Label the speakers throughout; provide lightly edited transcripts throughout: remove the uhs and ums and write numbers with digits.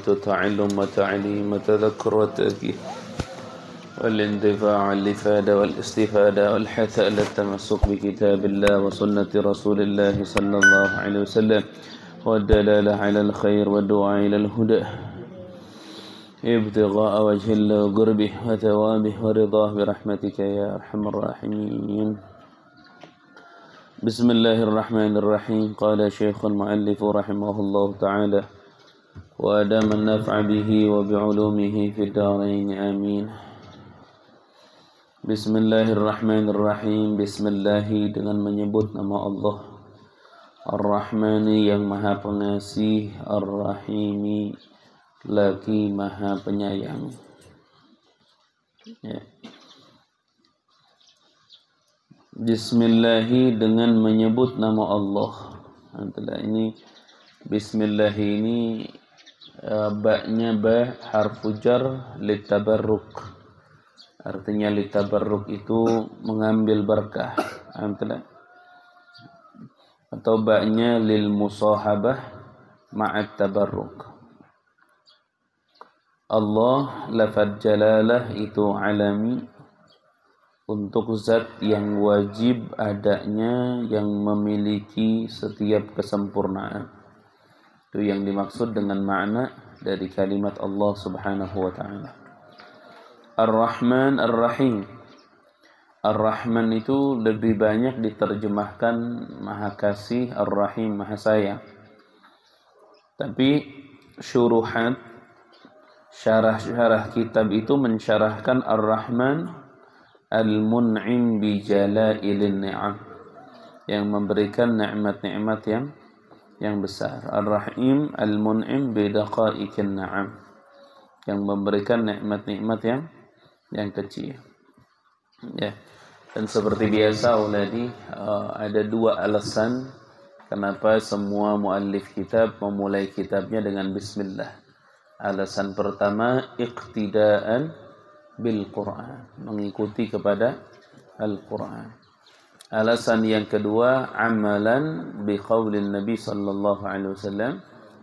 Speaker 1: حيث تعلم وتعليم وتذكر والتأكيد والانتفاع والإفادة والاستفادة والحث على التمسك بكتاب الله وسنة رسول الله صلى الله عليه وسلم والدلالة على الخير والدعاء إلى الهدى ابتغاء وجه الله وقربه وثوابه ورضاه برحمتك يا أرحم الراحمين. بسم الله الرحمن الرحيم. قال شيخ المؤلف رحمه الله تعالى وأدام النفع به وبعلومه في الدارين آمين. Bismillahirrahmanirrahim. Bismillahi dengan menyebut nama Allah Ar-Rahmani yang maha pengasih, Ar-Rahimi lagi maha penyayang. Ya. Bismillahi dengan menyebut nama Allah. Ini Bismillah ini ba-nya ba harfu jar litabarruk. Artinya litabarruk itu mengambil berkah. Atau ba-nya lil musahabah ma'at tabarruk. Allah lafaz jalalah itu alami untuk zat yang wajib adanya, yang memiliki setiap kesempurnaan. Itu yang dimaksud dengan makna dari kalimat Allah Subhanahu wa taala. Ar-Rahman Ar-Rahim. Ar-Rahman itu lebih banyak diterjemahkan Maha Kasih, Ar-Rahim Maha Sayang. Tapi syarah kitab itu mensyarahkan Ar-Rahman Al-Mun'im bi Jalailin Ni'am, yang memberikan nikmat-nikmat yang besar. Ar-Rahim Al-Mun'im bi Daqaiqin Na'am, yang memberikan nikmat-nikmat yang kecil. Ya. Dan seperti biasa uladi, ada dua alasan kenapa semua muallif kitab memulai kitabnya dengan bismillah. Alasan pertama, iqtidaan bil Quran, mengikuti kepada Al-Quran. Alasan yang kedua, amalan bi qaulin Nabi sallallahu alaihi wasallam,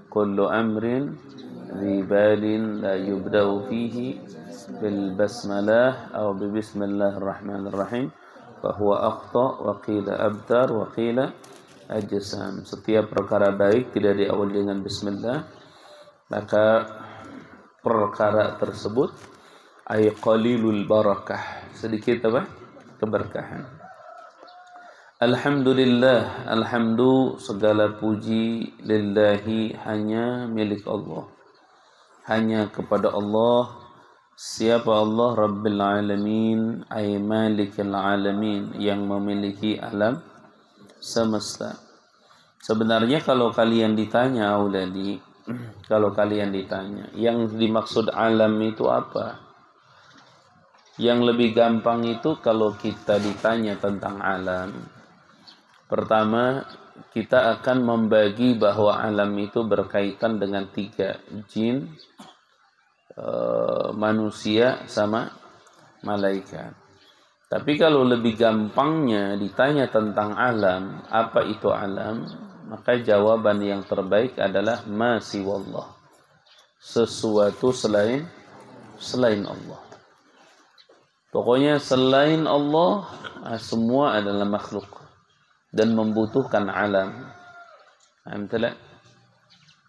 Speaker 1: kullu amrin ذي بال لا يبدأ فيه بالبسملة أو ببسم الله الرحمن الرحيم فهو أخطأ وقيل أبتر وقيل أجسام. Setiap perkara baik tidak diawali dengan bismillah, maka perkara tersebut ay qalilul barakah, sedikit keberkahan. Alhamdulillah, segala puji, lillahi hanya milik Allah, hanya kepada Allah. Siapa Allah? Rabbil alamin ay malikil alamin, yang memiliki alam semesta. Sebenarnya kalau kalian ditanya auladi, yang dimaksud alam itu apa? Yang lebih gampang itu kalau kita ditanya tentang alam, pertama kita akan membagi bahwa alam itu berkaitan dengan tiga, jin, manusia, sama malaikat. Tapi kalau lebih gampangnya ditanya tentang alam, apa itu alam? Maka jawaban yang terbaik adalah ma siwallah, sesuatu selain Allah. Pokoknya selain Allah semua adalah makhluk dan membutuhkan alam.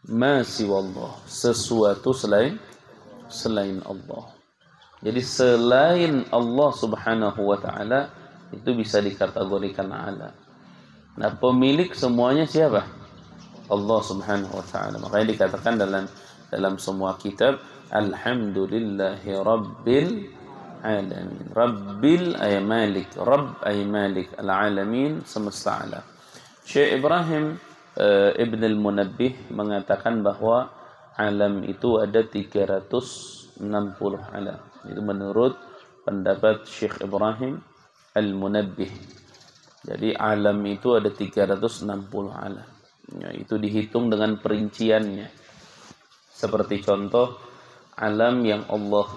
Speaker 1: Ma siwallah, sesuatu selain Allah. Jadi selain Allah Subhanahu wa taala itu bisa dikategorikan alam. Nah, pemilik semuanya siapa? Allah Subhanahu wa taala. Makanya dikatakan dalam semua kitab, alhamdulillahi rabbil alamin. Rabbil ay malik, Rabb ay malik, al-alamin semesta alam. Syekh Ibrahim Ibn al-Munabbih mengatakan bahwa alam itu ada 360 alam. Itu menurut pendapat Syekh Ibrahim al-Munabbih. Jadi alam itu ada 360 alam. Ya, itu dihitung dengan perinciannya. Seperti contoh, alam yang Allah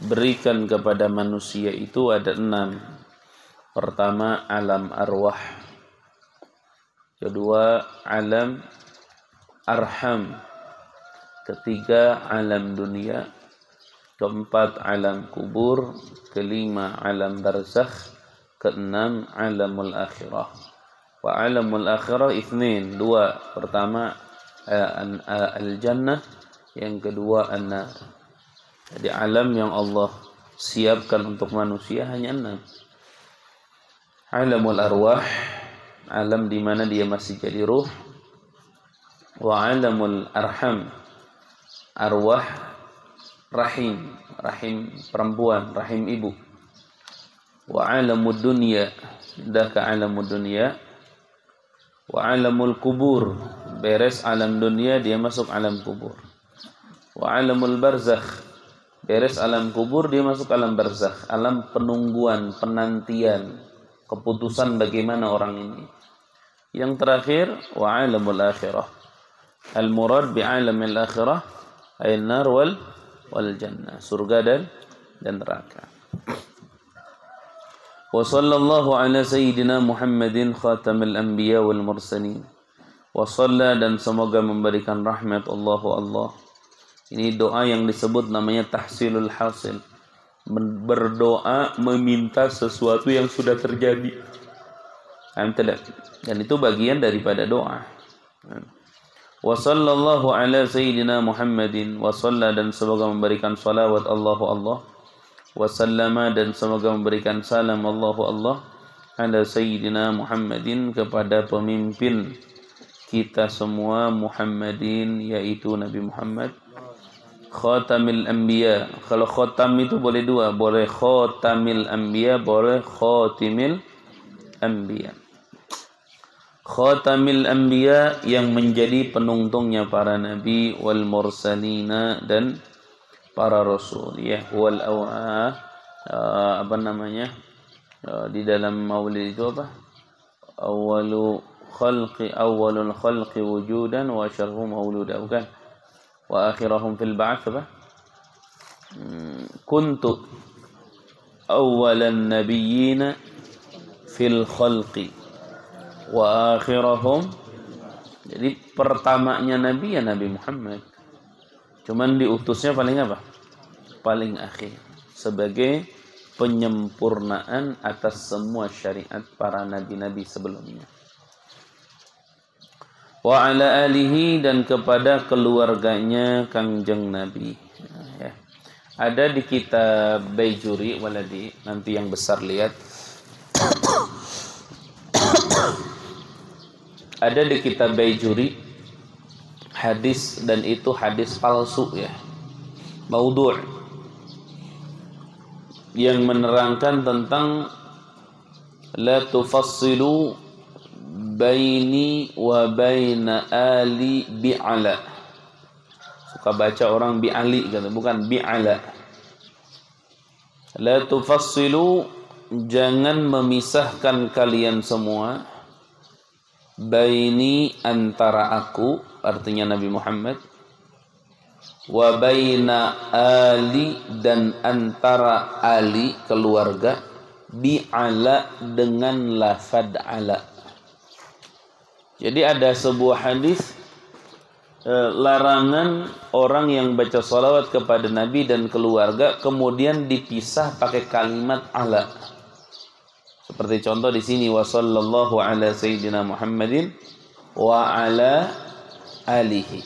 Speaker 1: berikan kepada manusia itu ada 6. Pertama, alam arwah. Kedua, alam arham. ketiga alam dunia, keempat alam kubur, kelima alam barzakh, keenam alamul akhirah. Wa alamul akhirah itsnin, dua. Pertama al-jannah, yang kedua an-nar. Jadi alam yang Allah siapkan untuk manusia hanya 6. Alamul arwah, alam di mana dia masih jadi ruh. Wa alamul arham, arwah rahim, rahim perempuan, rahim ibu. Wa alamud dunya, dah ke alamud dunya. Wa alamul kubur, beres alam dunia dia masuk alam kubur. Wa alamul barzakh, beres alam kubur dia masuk alam barzakh, alam penungguan, penantian, keputusan bagaimana orang ini. Yang terakhir wa alamul akhirah. Al murad bi alamil akhirah ay nar wal jannah, surga dan neraka. Wa sallallahu ala sayyidina Muhammadin khatamil anbiya wal mursalin. Wa shalla, dan semoga memberikan rahmat Allah. Ini doa yang disebut namanya tahsilul hasil. Berdoa meminta sesuatu yang sudah terjadi. Dan itu bagian daripada doa. Wa sallallahu ala sayyidina Muhammadin, wa shalla, dan semoga memberikan salawat Allah. Wasallama, dan semoga memberikan salam Allah ala sayyidina Muhammadin, kepada pemimpin kita semua Muhammadin, yaitu Nabi Muhammad, khatamil anbiya. Kalau khatam itu boleh dua, boleh khatamil anbiya, boleh khatimil anbiya. Khatamil anbiya, yang menjadi penunggungnya para nabi, wal mursalina, dan para rasul, ya. Wal apa namanya di dalam maulid itu apa? Awalul khalqi wujudan wa syarhum mauluda, bukan? Wa akhirahum fil ba'ats apa? Kuntu awalan nabiyina fil khalqi wa akhirahum. Jadi pertamanya nabi ya Nabi Muhammad. Cuman diutusnya paling apa? Paling akhir. Sebagai penyempurnaan atas semua syariat para nabi-nabi sebelumnya. Wa ala alihi, dan kepada keluarganya Kangjeng Nabi. Ya. Ada di kitab Baijuri waladi, nanti yang besar lihat. Ada di kitab Baijuri hadis, dan itu hadis palsu, ya, maudhu', yang menerangkan tentang la tufassilu baini wa baina ali bi'ala. Suka baca orang bi'ali, kata, bukan bi'ala. La tufassilu, jangan memisahkan kalian semua, baini, antara aku, artinya Nabi Muhammad, wa baina ali, dan antara ali, keluarga, bi'ala, dengan lafad ala. Jadi ada sebuah hadis larangan orang yang baca salawat kepada Nabi dan keluarga kemudian dipisah pakai kalimat ala. Seperti contoh di sini, wa sallallahu ala sayyidina Muhammadin wa ala alihi.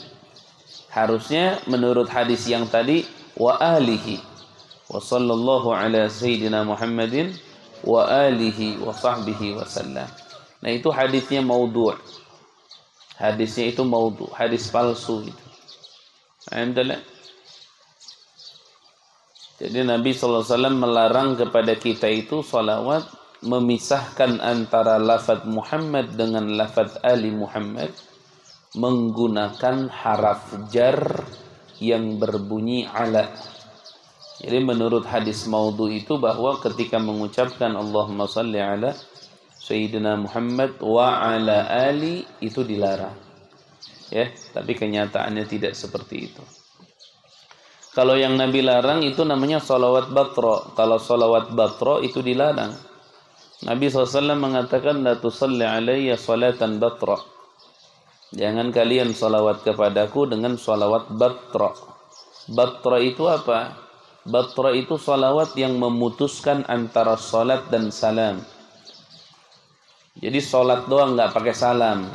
Speaker 1: Harusnya menurut hadis yang tadi wa alihi. Wa sallallahu ala sayyidina Muhammadin wa alihi wa sahbihi wa sallam. Nah, itu hadisnya maudhu'. Hadisnya itu maudhu', hadis palsu itu. Jadi Nabi SAW melarang kepada kita itu salawat memisahkan antara lafaz Muhammad dengan lafaz Ali Muhammad menggunakan haraf jar yang berbunyi ala. Jadi menurut hadis maudhu itu bahwa ketika mengucapkan Allahumma salli ala Sayyidina Muhammad wa ala ali itu dilarang. Ya, tapi kenyataannya tidak seperti itu. Kalau yang Nabi larang itu namanya salawat batro. Kalau salawat batro itu dilarang. Nabi SAW mengatakan la tusalli alayya salatan batra. Jangan kalian salawat kepadaku dengan salawat batra. Batra itu apa? Batra itu salawat yang memutuskan antara salat dan salam. Jadi salat doang nggak pakai salam.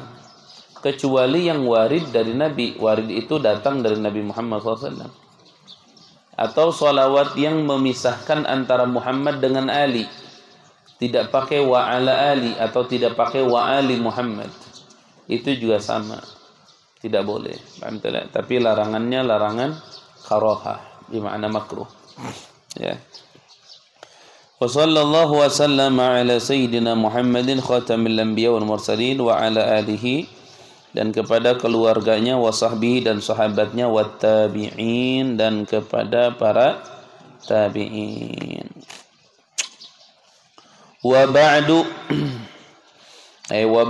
Speaker 1: Kecuali yang warid dari Nabi. Warid itu datang dari Nabi Muhammad SAW. Atau salawat yang memisahkan antara Muhammad dengan Ali. Tidak pakai wa ala Ali atau tidak pakai wa ali Muhammad. Itu juga sama. Tidak boleh. Paham tidak? Tapi larangannya larangan karahah, bermakna makruh. Ya. Wa sallallahu wa sallama ala sayyidina Muhammadin khatamil anbiya wal mursalin wa ala alihi, dan kepada keluarganya, wa sahbihi dan sahabatnya, wa tabi'in dan kepada para tabi'in. Wa ba'du ay wa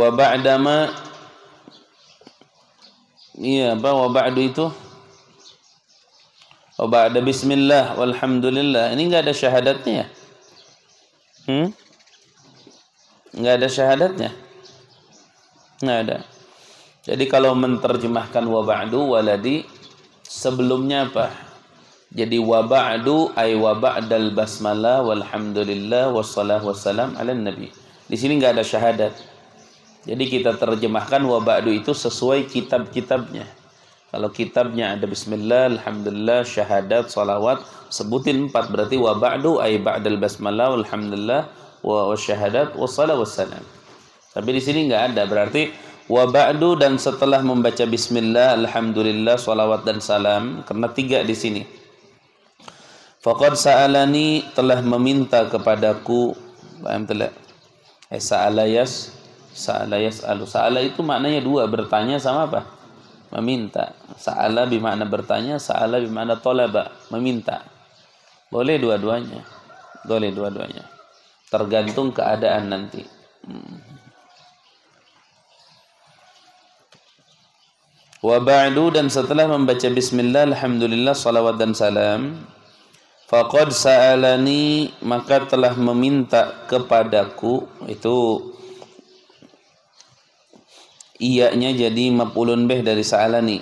Speaker 1: ba'da ma. Iya, apa wa ba'du itu? Wa ba'da bismillah walhamdulillah. Ini enggak ada syahadatnya ya? Enggak ada syahadatnya? Enggak ada. Jadi kalau menterjemahkan wa ba'du waladi, sebelumnya apa? Jadi wa ba'du ay wa ba'dal basmalah walhamdulillah wassalatu wassalam ala nabi. Di sini enggak ada syahadat. Jadi kita terjemahkan wa ba'du itu sesuai kitab-kitabnya. Kalau kitabnya ada bismillah, alhamdulillah, syahadat, salawat, sebutin 4, berarti wa ba'du ay ba'dal basmalah walhamdulillah wa syahadat wassalatu wassalam. Tapi di sini enggak ada, berarti wa ba'du dan setelah membaca bismillah, alhamdulillah, salawat dan salam, karena 3 di sini. Faqad sa'alani, telah meminta kepadaku, paham tidak? Sa'ala yas'alu. Sa'ala itu maknanya 2, bertanya sama apa? Meminta. Sa'ala bermakna bertanya, sa'ala bermakna talaba, meminta. Boleh dua-duanya. Boleh dua-duanya. Tergantung keadaan nanti. Wa ba'du, dan setelah membaca bismillah, alhamdulillah, salawat dan salam, faqad sa'alani, maka telah meminta kepadaku. Itu iyanya jadi maf'ulun bih dari sa'alani.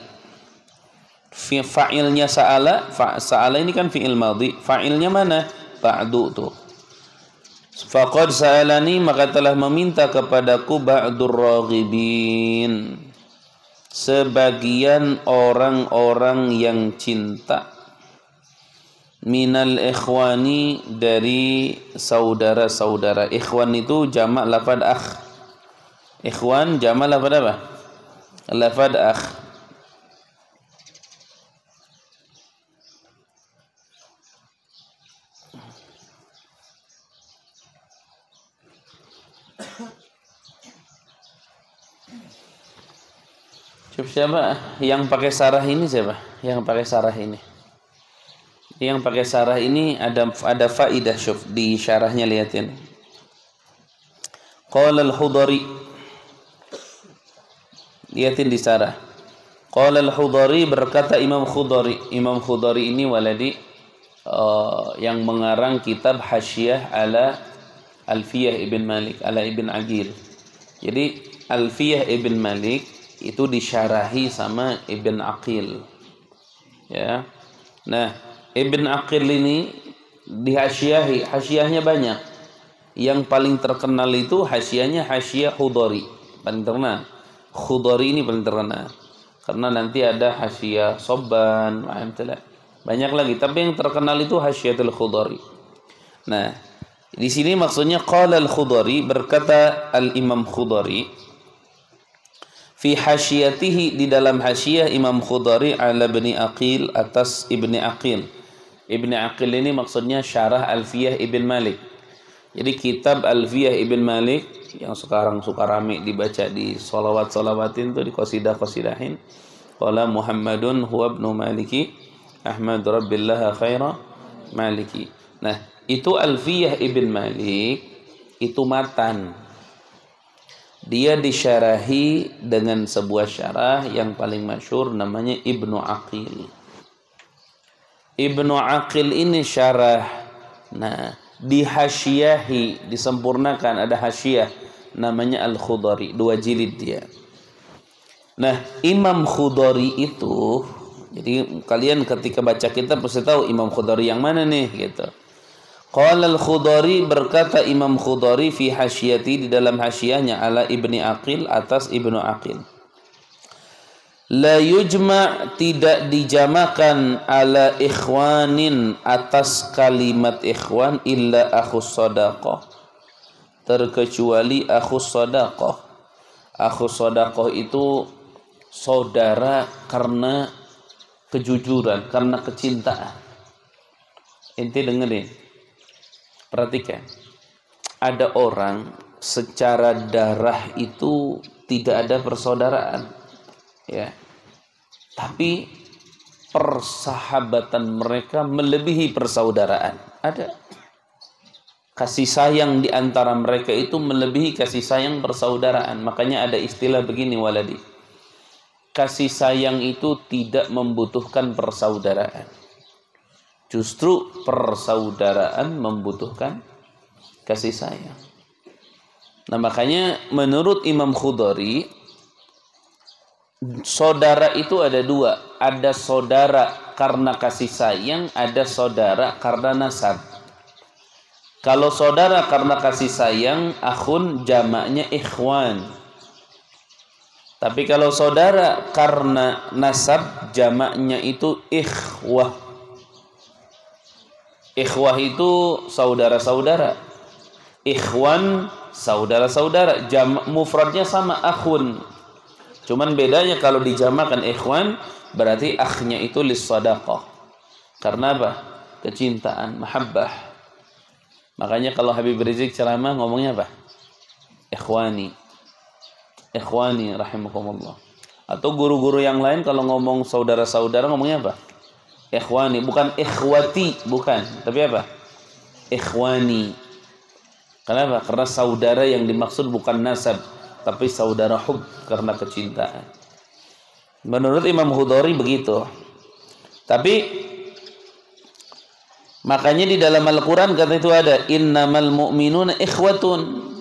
Speaker 1: Fa'ilnya sa'ala, sa'ala ini kan fi'il madhi. Fa'ilnya mana? Ba'du tuh. Faqad sa'alani, maka telah meminta kepadaku ba'dur raghibin, sebagian orang-orang yang cinta, minal ikhwani, dari saudara-saudara. Ikhwan itu jamak lafad akh. Ikhwan jamak lafad apa? Lafad akh. Siapa yang pakai sarah ini? Siapa yang pakai sarah ini? Yang pakai sarah ini ada faidah, syuf di syarahnya, lihatin. Qala al-Hudari, lihatin di sarah. Qala al-Hudari, berkata Imam Khudari. Imam Khudari ini waladi yang mengarang kitab Hasyiyah ala Alfiyah Ibn Malik ala Ibn Aqil. Jadi Alfiyah Ibn Malik itu disyarahi sama Ibn Aqil. Ya. Nah, Ibn Aqil ini dihasyiahi, hasyiyahnya banyak. Yang paling terkenal itu hasyiyahnya Hasyiyah Khudari, paling terkenal. Khudari ini paling terkenal. Karena nanti ada Hasyiyah Sobban, banyak lagi, tapi yang terkenal itu Hasyiyatul Khudari. Nah, di sini maksudnya qala al-Khudari, berkata al-Imam Khudari, fi hasyiyatihi, di dalam hasyiyah Imam Khudari ala Ibni Aqil, atas Ibni Aqil. Ibni Aqil ini maksudnya syarah Alfiyah Ibn Malik. Jadi kitab Alfiyah Ibn Malik yang sekarang suka rame dibaca di solawat-solawatin tuh, di qasidah-qasidahin. Qala Muhammadun huwa ibnu Maliki Ahmad Rabbillah khaira Maliki. Nah, itu Alfiyah Ibn Malik itu matan. Dia disyarahi dengan sebuah syarah yang paling masyhur, namanya Ibnu Aqil. Ibnu Aqil ini syarah. Nah, dihasyiahi, disempurnakan, ada hasyiah, namanya Al-Khudari, 2 jilid dia. Nah, Imam Khudari itu, jadi kalian ketika baca kitab pasti tahu Imam Khudari yang mana nih gitu. Qala Al-Khudari, berkata Imam Khudari fi hasyiyati, di dalam hasyiyahnya ala Ibni Aqil, atas Ibnu Aqil. La yujma', tidak dijamakan, ala ikhwanin, atas kalimat ikhwan, illa akhus sadaqah, terkecuali akhus sadaqah. Akhus sadaqah itu saudara karena kejujuran, karena kecintaan. Inti dengerin, perhatikan. Ada orang secara darah itu tidak ada persaudaraan, ya, tapi persahabatan mereka melebihi persaudaraan. Ada kasih sayang di antara mereka itu melebihi kasih sayang persaudaraan. Makanya ada istilah begini, waladi, kasih sayang itu tidak membutuhkan persaudaraan, justru persaudaraan membutuhkan kasih sayang. Nah, makanya menurut Imam Khudari, saudara itu ada 2. Ada saudara karena kasih sayang, ada saudara karena nasab. Kalau saudara karena kasih sayang, akhun jamaknya ikhwan. Tapi kalau saudara karena nasab, jamaknya itu ikhwah. Ikhwah itu saudara-saudara. Ikhwan saudara-saudara. Mufradnya sama, akhun. Cuman bedanya kalau dijamakan ikhwan, berarti akhnya itu lis-sadaqah. Karena apa? Kecintaan, mahabbah. Makanya kalau Habib Rizik ceramah ngomongnya apa? Ikhwani. Ikhwani rahimakumullah. Atau guru-guru yang lain kalau ngomong saudara-saudara ngomongnya apa? Ikhwani, bukan ikhwati, bukan. Tapi apa? Ikhwani. Kenapa? Karena saudara yang dimaksud bukan nasab, tapi saudara hub, karena kecintaan. Menurut Imam Khudari begitu. Tapi makanya di dalam Al-Quran kata itu ada innamal mu'minuna ikhwatun.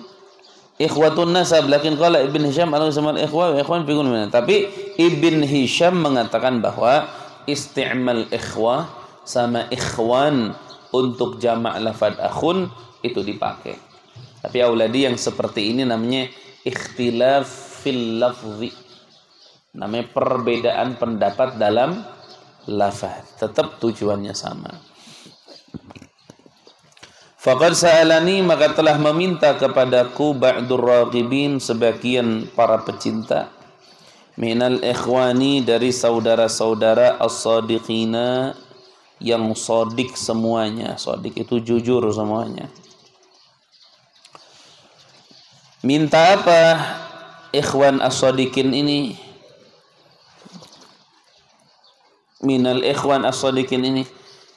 Speaker 1: Ikhwatun nasab, lakin qala Ibn Hisham al-samal ikhwa wa ikhwan fiqun minna. Tapi Ibn Hisham mengatakan bahwa isti'mal ikhwah sama ikhwan untuk jamak lafad akhun itu dipakai. Tapi auladi yang seperti ini namanya ikhtilaf fil lafzi, namanya perbedaan pendapat dalam lafaz, tetap tujuannya sama. Faqad sa'alani, maka telah meminta kepadaku ba'dur raghibin, sebagian para pecinta, minal ikhwani, dari saudara-saudara, as-sadiqina, yang sodik semuanya. Sodik itu jujur semuanya. Minta apa ikhwan as-sadiqin ini? Minal ikhwan as-sadiqin ini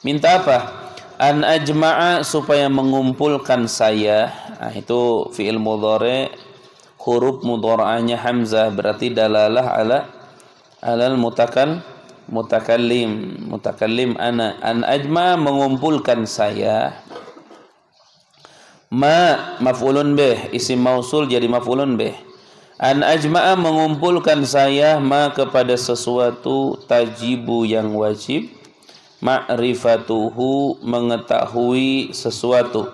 Speaker 1: minta apa? An ajma'a, supaya mengumpulkan saya. Nah, itu fi'il mudhari, huruf mudhara'nya hamzah, berarti dalalah alal mutakallim ana. An ajma'a, mengumpulkan saya. Ma maf'ulun bih, isim mausul jadi maf'ulun bih. An ajma'a, mengumpulkan saya, ma kepada sesuatu, tajibu yang wajib, ma'rifatuhu, mengetahui sesuatu.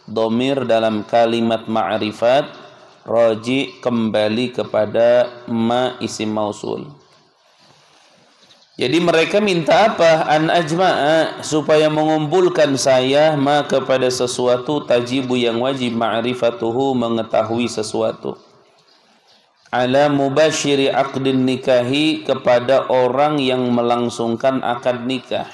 Speaker 1: Domir dalam kalimat ma'rifat, roji, kembali kepada ma isim mausul. Jadi mereka minta apa? An ajma'a, supaya mengumpulkan saya, ma kepada sesuatu, tajibu yang wajib, ma'rifatuhu, mengetahui sesuatu. Ala mubashiri aqdin nikahi, kepada orang yang melangsungkan akad nikah.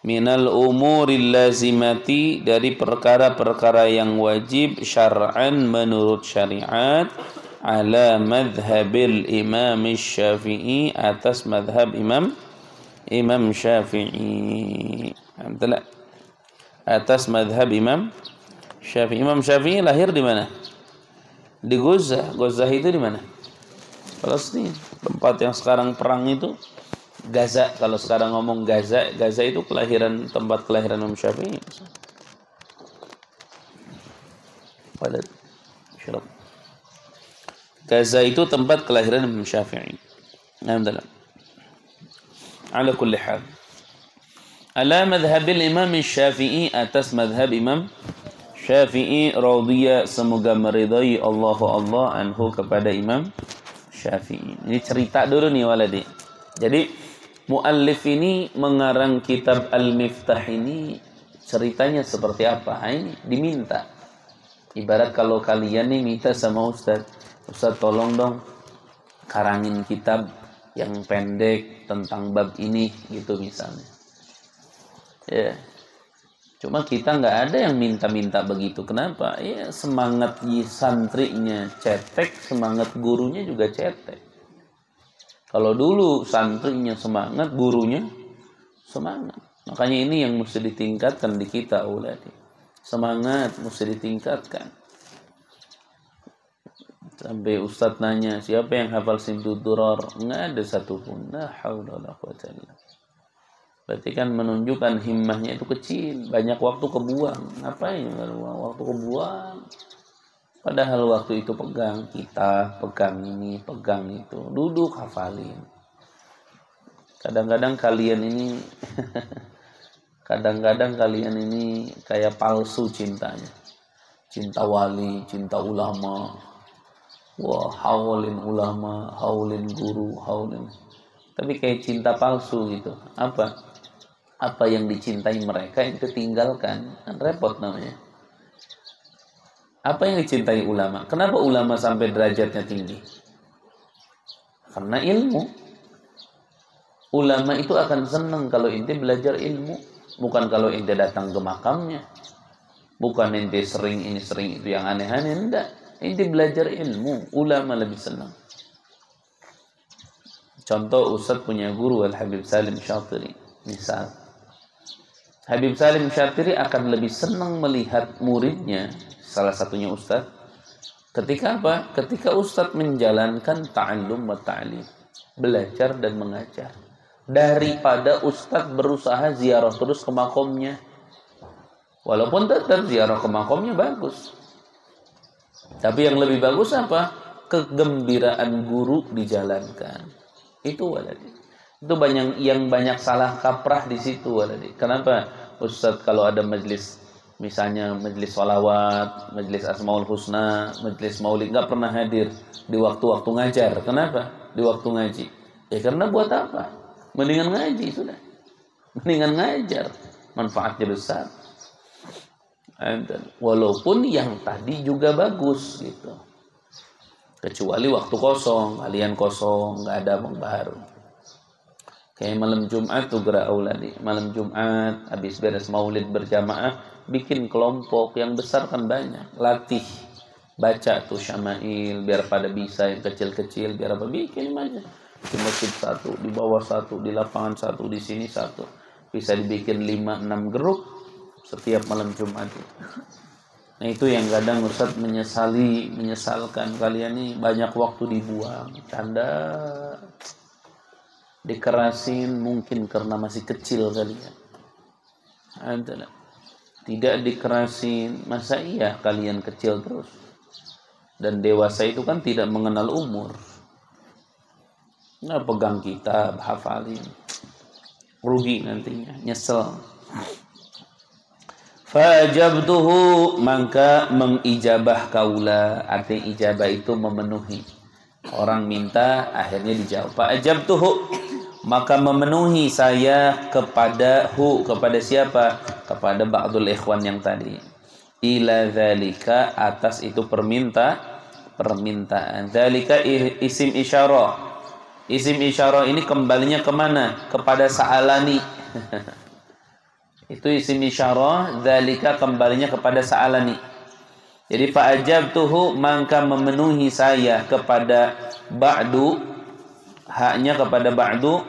Speaker 1: Minal umuril lazimati, dari perkara-perkara yang wajib, syar'an, menurut syariat, ala madhabil imam syafi'i, atas madhab imam syafi'i. Atas madhab imam syafi'i. Imam syafi'i lahir di mana? Di Gaza. Gaza itu di mana? Palestina. Tempat yang sekarang perang itu Gaza. Kalau sekarang ngomong Gaza, Gaza itu tempat kelahiran Imam Syafi'i. Pada syarab. Gaza itu tempat kelahiran Imam Syafi'i. Alhamdulillah. Ala kulli hal. Ala madhhabil Imam Syafi'i, atas madhab Imam Syafi'i radhiya, semoga meridai Allah anhu kepada Imam Syafi'i. Ini cerita dulu nih waladi. Jadi muallif ini mengarang kitab Al-Miftah ini ceritanya seperti apa? Ini diminta. Ibarat kalau kalian nih minta sama Ustaz tolong dong karangin kitab yang pendek tentang bab ini gitu misalnya. Ya. Cuma kita nggak ada yang minta-minta begitu. Kenapa? Ya semangat santrinya cetek, semangat gurunya juga cetek. Kalau dulu santrinya semangat, gurunya semangat. Makanya ini yang mesti ditingkatkan di kita, uladi. Semangat mesti ditingkatkan. Sampai Ustadz nanya, siapa yang hafal Simtud Durar? Nggak ada satupun. La haula wala quwwata illa billah. Berarti kan menunjukkan himmahnya itu kecil, banyak waktu kebuang. Ngapain waktu kebuang? Padahal waktu itu pegang kita, pegang ini, pegang itu, duduk hafalin. Kadang-kadang kalian ini kayak palsu cintanya. Cinta wali, cinta ulama. Wah, haulin ulama, haulin guru, haulin. Tapi kayak cinta palsu gitu. Apa yang dicintai mereka itu tinggalkan. Kan repot namanya. Apa yang dicintai ulama? Kenapa ulama sampai derajatnya tinggi? Karena ilmu. Ulama itu akan senang kalau ente belajar ilmu. Bukan kalau ente datang ke makamnya. Bukan ente sering ini sering itu yang aneh-aneh. Enggak. Ente belajar ilmu. Ulama lebih senang. Contoh Ustadz punya guru Al-Habib Salim Syatiri. Misal. Habib Salim Syatiri akan lebih senang melihat muridnya. Salah satunya Ustadz. Ketika apa? Ketika Ustadz menjalankan ta'allum wa ta'lim. Belajar dan mengajar. Daripada Ustadz berusaha ziarah terus ke makomnya. Walaupun tetap ziarah ke makomnya bagus. Tapi yang lebih bagus apa? Kegembiraan guru dijalankan. Itu waladi. Itu banyak salah kaprah di situ waladi. Kenapa Ustadz kalau ada majlis, misalnya majlis sholawat, majlis asmaul husna, majlis maulid, nggak pernah hadir di waktu-waktu ngajar? Kenapa? Di waktu ngaji. Ya karena buat apa? Mendingan ngaji sudah. Mendingan ngajar. Manfaatnya besar. Walaupun yang tadi juga bagus gitu. Kecuali waktu kosong, kalian kosong, nggak ada yang baru. Kayak malam Jumat tuh gerak auladi. Malam Jumat habis beres maulid berjamaah, bikin kelompok yang besar kan banyak. Latih baca tuh syama'il biar pada bisa, yang kecil-kecil biar apa, bikin aja. Di masjid satu, di bawah satu, di lapangan satu, di sini satu. Bisa dibikin 5-6 grup setiap malam Jumat. Nah itu yang kadang Ustadz menyesalkan kalian nih banyak waktu dibuang, canda, dikerasin mungkin karena masih kecil kalian. Tidak dikerasin, masa iya kalian kecil terus? Dan dewasa itu kan tidak mengenal umur. Nah pegang kitab, hafalin, rugi nantinya, nyesel. Fajabtuhu, maka mengijabah kaula. Arti ijabah itu memenuhi. Orang minta akhirnya dijawab. Fajabtuhu, maka memenuhi saya kepada siapa? Kepada ba'dul ikhwan yang tadi. Ila dzalika, atas itu permintaan. Dzalika isim isyarah. Isim isyarah ini kembalinya kemana? Kepada sa'alani. Itu isim isyarah, dzalika kembalinya kepada sa'alani. Jadi fa'ajabtuhu, maka memenuhi saya kepada ba'du, haknya kepada ba'du,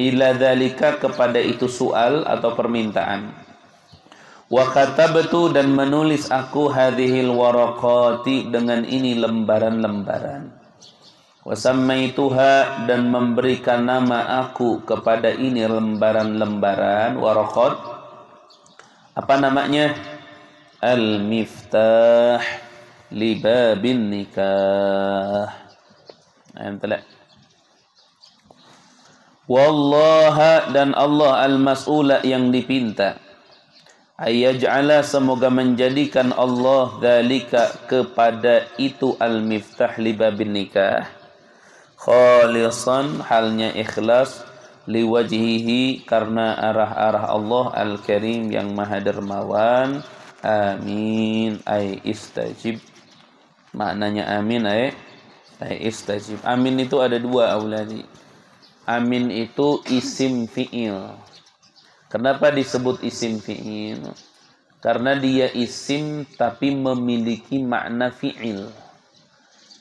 Speaker 1: ila dzalika kepada itu soal atau permintaan. Wa katabtu, dan menulis aku hadhil waraqati, dengan ini lembaran-lembaran. Wa sammaituha, dan memberikan nama aku kepada ini lembaran-lembaran waraqat. Apa namanya? Al-Miftah. li babin nikah. Ente Wallaha dan Allah al-mas'ula yang dipinta. Ayaj'ala semoga menjadikan Allah dzalika kepada itu al-miftah li babin nikah. Khalisan halnya ikhlas liwajhihi karena arah-arah Allah al-karim yang maha dermawan. Amin ay istajib. Maknanya amin ay istajib. Amin itu ada dua auladi. Amin itu isim fi'il. Kenapa disebut isim fi'il? Karena dia isim tapi memiliki makna fi'il.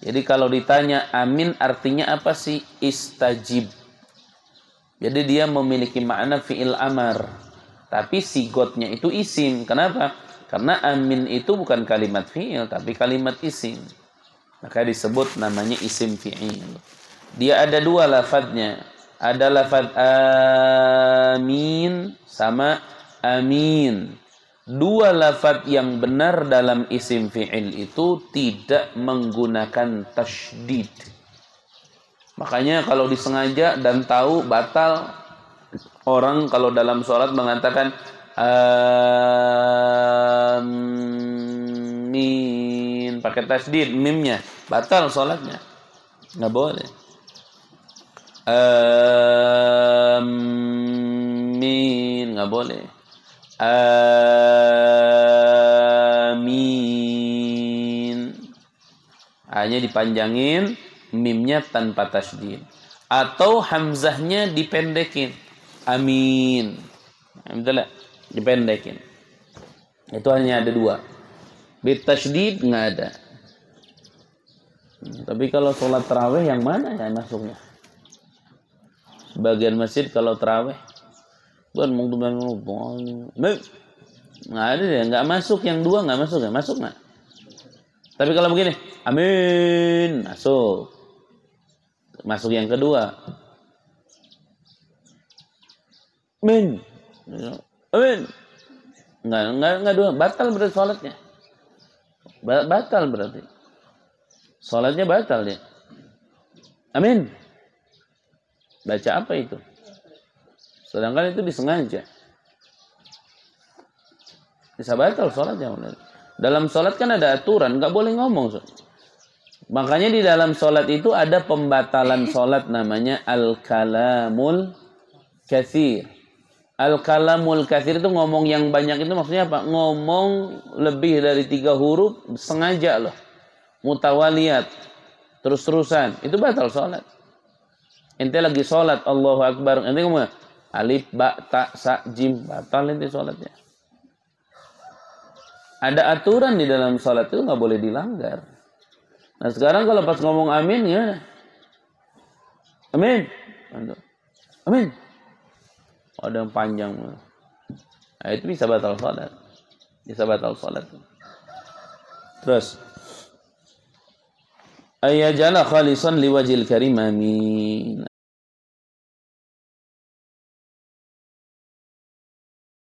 Speaker 1: Jadi kalau ditanya amin artinya apa sih? Istajib. Jadi dia memiliki makna fi'il amar. Tapi sigotnya itu isim. Kenapa? Karena amin itu bukan kalimat fi'il tapi kalimat isim. Maka disebut namanya isim fi'il. Dia ada dua lafadznya. Ada lafadz amin sama amin. Dua lafadz yang benar dalam isim fi'il itu tidak menggunakan tasydid. Makanya kalau disengaja dan tahu batal. Orang kalau dalam sholat mengatakan amin pakai tasydid mimnya, batal sholatnya. Nggak boleh. Amin nggak boleh. Amin hanya dipanjangin, mimnya tanpa tasydid atau hamzahnya dipendekin. Amin betul, dipendekin. Itu hanya ada dua. Bitasydid nggak ada. Tapi kalau sholat tarawih yang mana ya masuknya? Sebagian masjid kalau tarawih nggak ada ya, nggak masuk yang dua, nggak masuk ya, masuk nggak? Tapi kalau begini, amin masuk, masuk yang kedua, amin, amin, nggak dua, batal berarti sholatnya, batal berarti, sholatnya batal ya, amin. Baca apa itu? Sedangkan itu disengaja. Bisa batal sholatnya. Dalam sholat kan ada aturan, nggak boleh ngomong. Makanya di dalam sholat itu ada pembatalan sholat namanya al-kalamul katsir. Al-kalamul katsir itu ngomong yang banyak itu maksudnya apa? Ngomong lebih dari 3 huruf sengaja loh. Mutawaliyat. Terus-terusan. Itu batal sholat. Ente lagi sholat, Allahu Akbar. Ente ngomong, alif, ba, ta, sa, jim. Batal ente sholatnya. Ada aturan di dalam sholat itu nggak boleh dilanggar. Nah sekarang kalau pas ngomong amin, ya. Amin. Amin. Oh, ada yang panjang. Nah itu bisa batal sholat. Bisa batal sholat. Terus. Ayajala khalisan liwajil karim amin.